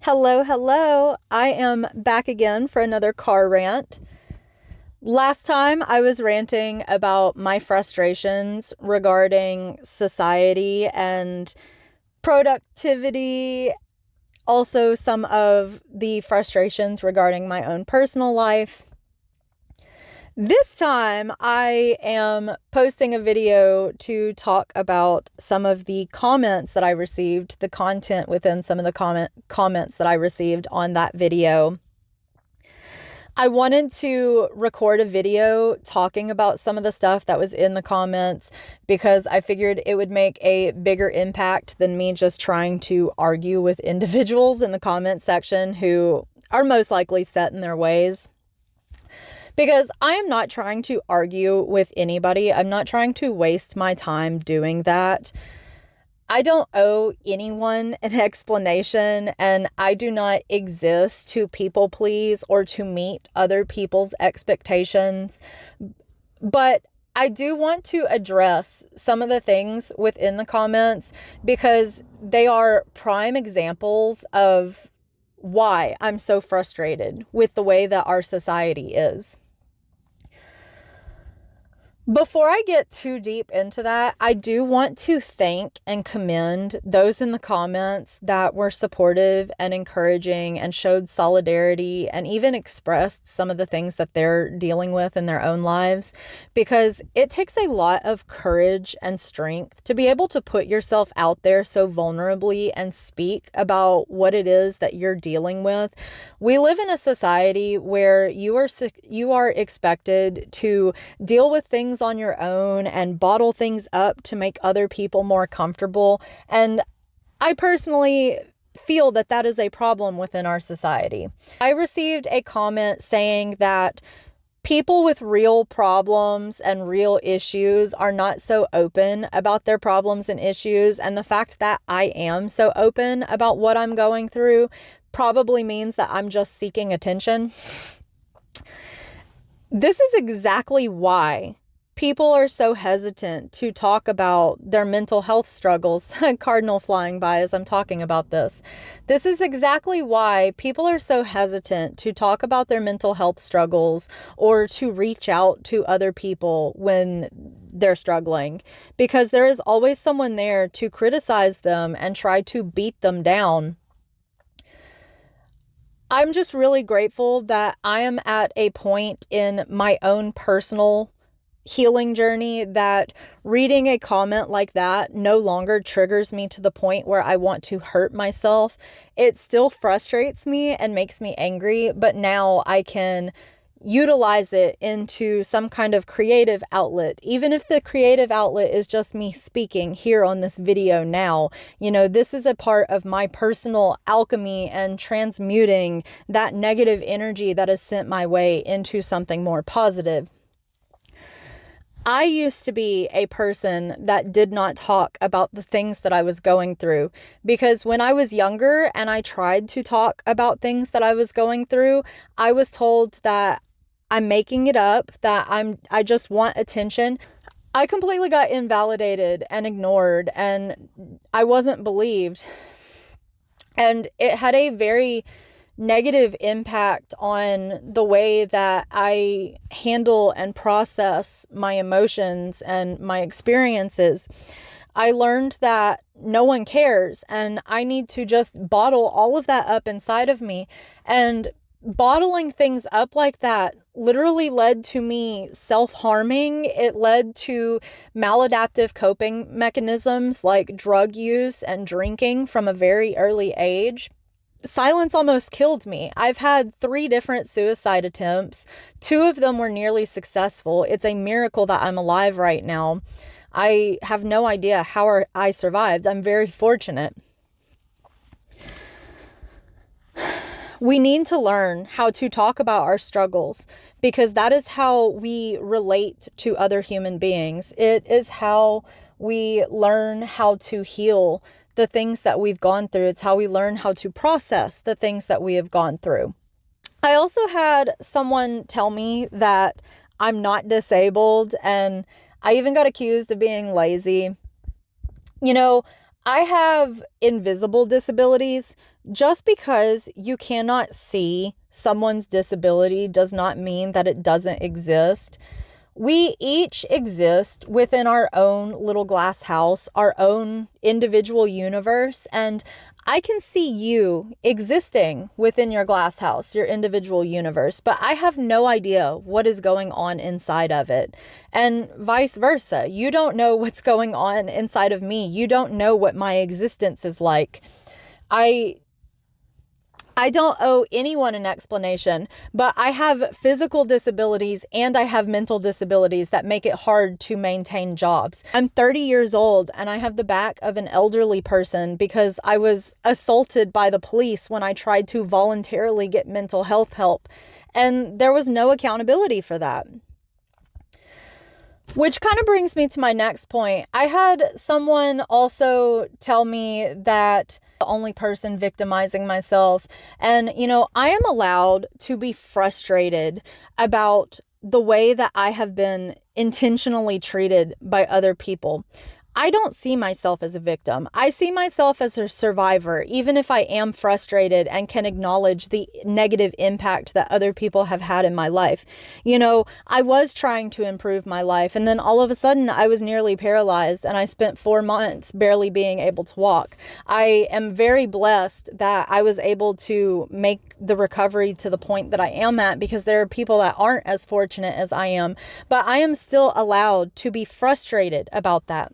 Hello, hello. I am back again for another car rant. Last time I was ranting about my frustrations regarding society and productivity, also some of the frustrations regarding my own personal life. This time I am posting a video to talk about some of the comments that I received, the content within some of the comments that I received on that video. I wanted to record a video talking about some of the stuff that was in the comments because I figured it would make a bigger impact than me just trying to argue with individuals in the comment section who are most likely set in their ways. Because I am not trying to argue with anybody. I'm not trying to waste my time doing that. I don't owe anyone an explanation, and I do not exist to people please or to meet other people's expectations. But I do want to address some of the things within the comments because they are prime examples of why I'm so frustrated with the way that our society is. Before I get too deep into that, I do want to thank and commend those in the comments that were supportive and encouraging and showed solidarity and even expressed some of the things that they're dealing with in their own lives, because it takes a lot of courage and strength to be able to put yourself out there so vulnerably and speak about what it is that you're dealing with. We live in a society where you are expected to deal with things on your own and bottle things up to make other people more comfortable. And I personally feel that that is a problem within our society. I received a comment saying that people with real problems and real issues are not so open about their problems and issues. And the fact that I am so open about what I'm going through probably means that I'm just seeking attention. This is exactly why people are so hesitant to talk about their mental health struggles. Cardinal flying by as I'm talking about this. This is exactly why people are so hesitant to talk about their mental health struggles or to reach out to other people when they're struggling, because there is always someone there to criticize them and try to beat them down. I'm just really grateful that I am at a point in my own personal healing journey that reading a comment like that no longer triggers me to the point where I want to hurt myself. It still frustrates me and makes me angry, but now I can utilize it into some kind of creative outlet. Even if the creative outlet is just me speaking here on this video now, this is a part of my personal alchemy and transmuting that negative energy that is sent my way into something more positive. I used to be a person that did not talk about the things that I was going through, because when I was younger and I tried to talk about things that I was going through, I was told that I'm making it up, that I just want attention. I completely got invalidated and ignored, and I wasn't believed. And it had a very negative impact on the way that I handle and process my emotions and my experiences. I learned that no one cares, and I need to just bottle all of that up inside of me. And bottling things up like that literally led to me self-harming. It led to maladaptive coping mechanisms like drug use and drinking from a very early age. Silence almost killed me. I've had 3 different suicide attempts. 2 of them were nearly successful. It's a miracle that I'm alive right now. I have no idea how I survived. I'm very fortunate. We need to learn how to talk about our struggles, because that is how we relate to other human beings. It is how we learn how to heal the things that we've gone through. It's how we learn how to process the things that we have gone through. I also had someone tell me that I'm not disabled, and I even got accused of being lazy. I have invisible disabilities, Just because you cannot see someone's disability does not mean that it doesn't exist. We each exist within our own little glass house, our own individual universe, and I can see you existing within your glass house, your individual universe, but I have no idea what is going on inside of it. And vice versa. You don't know what's going on inside of me. You don't know what my existence is like. I I don't owe anyone an explanation, but I have physical disabilities and I have mental disabilities that make it hard to maintain jobs. I'm 30 years old and I have the back of an elderly person because I was assaulted by the police when I tried to voluntarily get mental health help, and there was no accountability for that. Which kind of brings me to my next point. I had someone also tell me that the only person victimizing myself. And, I am allowed to be frustrated about the way that I have been intentionally treated by other people. I don't see myself as a victim. I see myself as a survivor, even if I am frustrated and can acknowledge the negative impact that other people have had in my life. I was trying to improve my life, and then all of a sudden I was nearly paralyzed and I spent 4 months barely being able to walk. I am very blessed that I was able to make the recovery to the point that I am at, because there are people that aren't as fortunate as I am, but I am still allowed to be frustrated about that.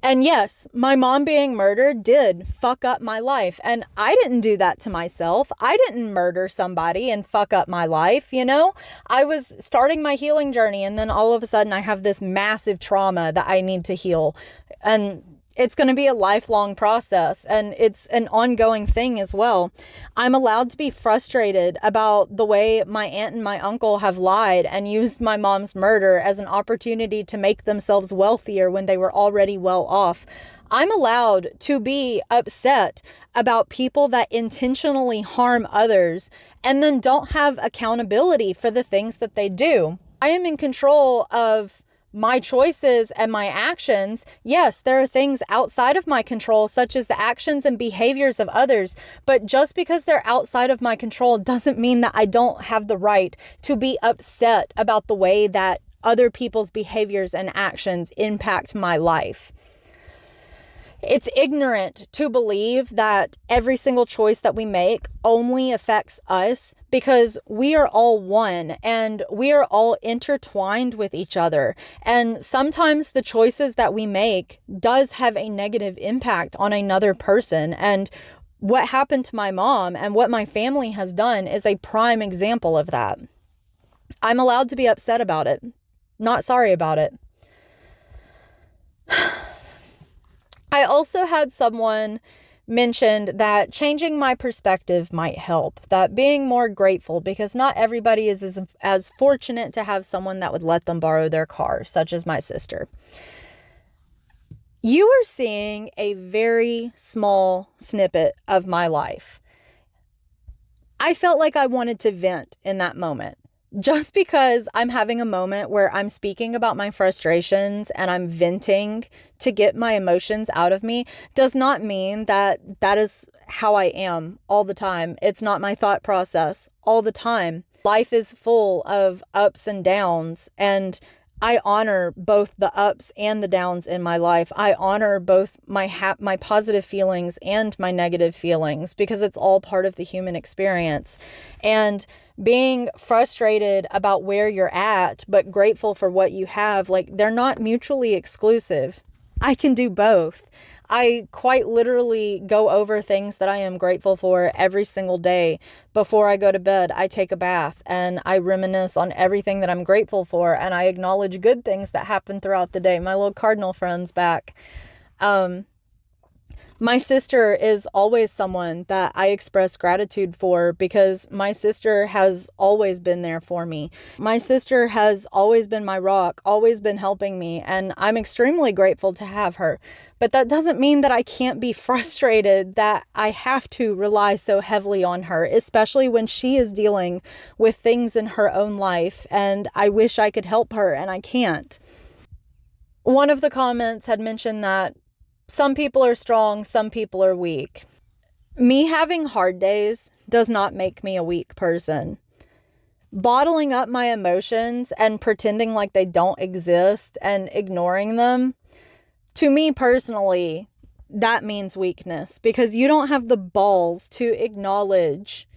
And yes, my mom being murdered did fuck up my life. And I didn't do that to myself. I didn't murder somebody and fuck up my life, I was starting my healing journey, and then all of a sudden I have this massive trauma that I need to heal. And it's going to be a lifelong process, and it's an ongoing thing as well. I'm allowed to be frustrated about the way my aunt and my uncle have lied and used my mom's murder as an opportunity to make themselves wealthier when they were already well off. I'm allowed to be upset about people that intentionally harm others and then don't have accountability for the things that they do. I am in control of my choices and my actions. Yes, there are things outside of my control, such as the actions and behaviors of others, but just because they're outside of my control doesn't mean that I don't have the right to be upset about the way that other people's behaviors and actions impact my life. It's ignorant to believe that every single choice that we make only affects us, because we are all one and we are all intertwined with each other. And sometimes the choices that we make does have a negative impact on another person. And what happened to my mom and what my family has done is a prime example of that. I'm allowed to be upset about it, not sorry about it. I also had someone mentioned that changing my perspective might help, that being more grateful, because not everybody is as fortunate to have someone that would let them borrow their car, such as my sister. You are seeing a very small snippet of my life. I felt like I wanted to vent in that moment. Just because I'm having a moment where I'm speaking about my frustrations and I'm venting to get my emotions out of me does not mean that that is how I am all the time. It's not my thought process all the time. Life is full of ups and downs, and I honor both the ups and the downs in my life. I honor both my positive feelings and my negative feelings, because it's all part of the human experience. And being frustrated about where you're at, but grateful for what you have, they're not mutually exclusive. I can do both. I quite literally go over things that I am grateful for every single day. Before I go to bed, I take a bath and I reminisce on everything that I'm grateful for, and I acknowledge good things that happen throughout the day. My little cardinal friend's back. My sister is always someone that I express gratitude for, because my sister has always been there for me. My sister has always been my rock, always been helping me, and I'm extremely grateful to have her. But that doesn't mean that I can't be frustrated that I have to rely so heavily on her, especially when she is dealing with things in her own life, and I wish I could help her and I can't. One of the comments had mentioned that some people are strong, some people are weak. Me having hard days does not make me a weak person. Bottling up my emotions and pretending like they don't exist and ignoring them, to me personally, that means weakness, because you don't have the balls to acknowledge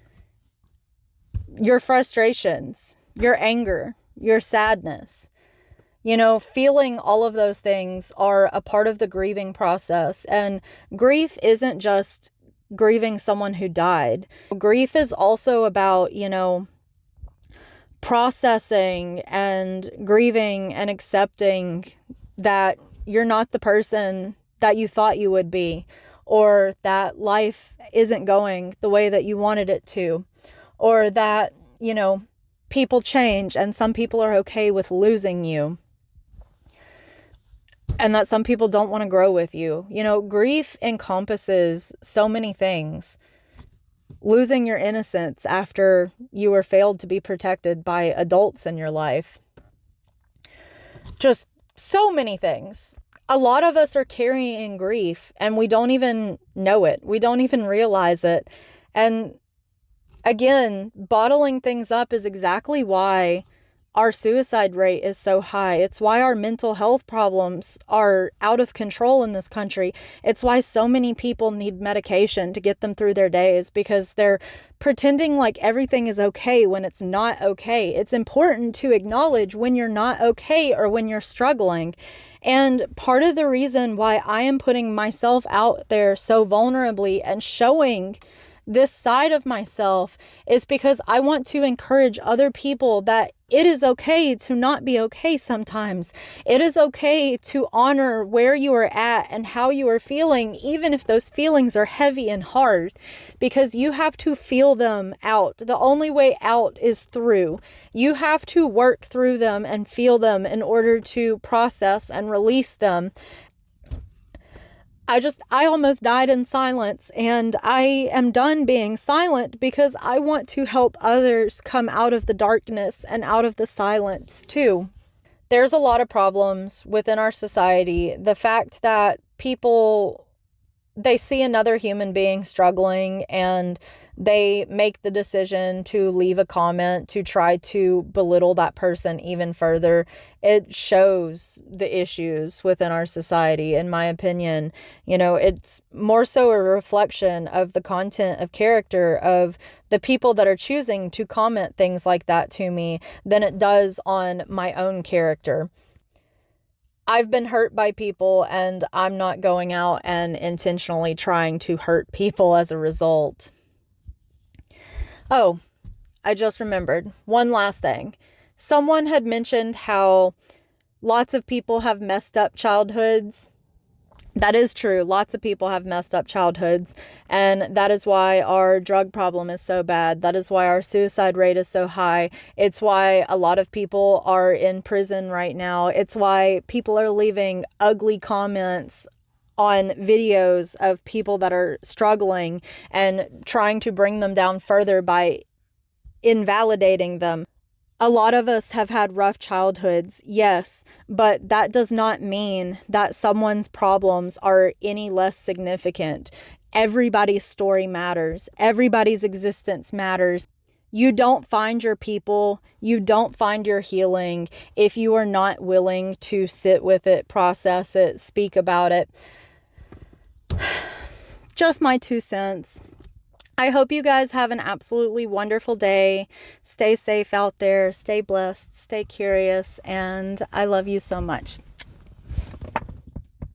your frustrations, your anger, your sadness. Feeling all of those things are a part of the grieving process. And grief isn't just grieving someone who died. Grief is also about, processing and grieving and accepting that you're not the person that you thought you would be, or that life isn't going the way that you wanted it to, or that, people change and some people are okay with losing you, and that some people don't want to grow with you. Grief encompasses so many things. Losing your innocence after you were failed to be protected by adults in your life. Just so many things. A lot of us are carrying grief and we don't even know it. We don't even realize it. And again, bottling things up is exactly why our suicide rate is so high. It's why our mental health problems are out of control in this country. It's why so many people need medication to get them through their days, because they're pretending like everything is okay when it's not okay. It's important to acknowledge when you're not okay or when you're struggling. And part of the reason why I am putting myself out there so vulnerably and showing this side of myself is because I want to encourage other people that it is okay to not be okay sometimes. It is okay to honor where you are at and how you are feeling, even if those feelings are heavy and hard, because you have to feel them out. The only way out is through. You have to work through them and feel them in order to process and release them. I almost died in silence, and I am done being silent because I want to help others come out of the darkness and out of the silence too. There's a lot of problems within our society. The fact that they see another human being struggling and they make the decision to leave a comment to try to belittle that person even further. It shows the issues within our society, in my opinion. It's more so a reflection of the content of character of the people that are choosing to comment things like that to me than it does on my own character. I've been hurt by people, and I'm not going out and intentionally trying to hurt people as a result. Oh, I just remembered one last thing. Someone had mentioned how lots of people have messed up childhoods. That is true. Lots of people have messed up childhoods, and that is why our drug problem is so bad. That is why our suicide rate is so high. It's why a lot of people are in prison right now. It's why people are leaving ugly comments on videos of people that are struggling and trying to bring them down further by invalidating them. A lot of us have had rough childhoods, yes, but that does not mean that someone's problems are any less significant. Everybody's story matters. Everybody's existence matters. You don't find your people, you don't find your healing if you are not willing to sit with it, process it, speak about it. Just my 2 cents. I hope you guys have an absolutely wonderful day. Stay safe out there, stay blessed, stay curious, and I love you so much.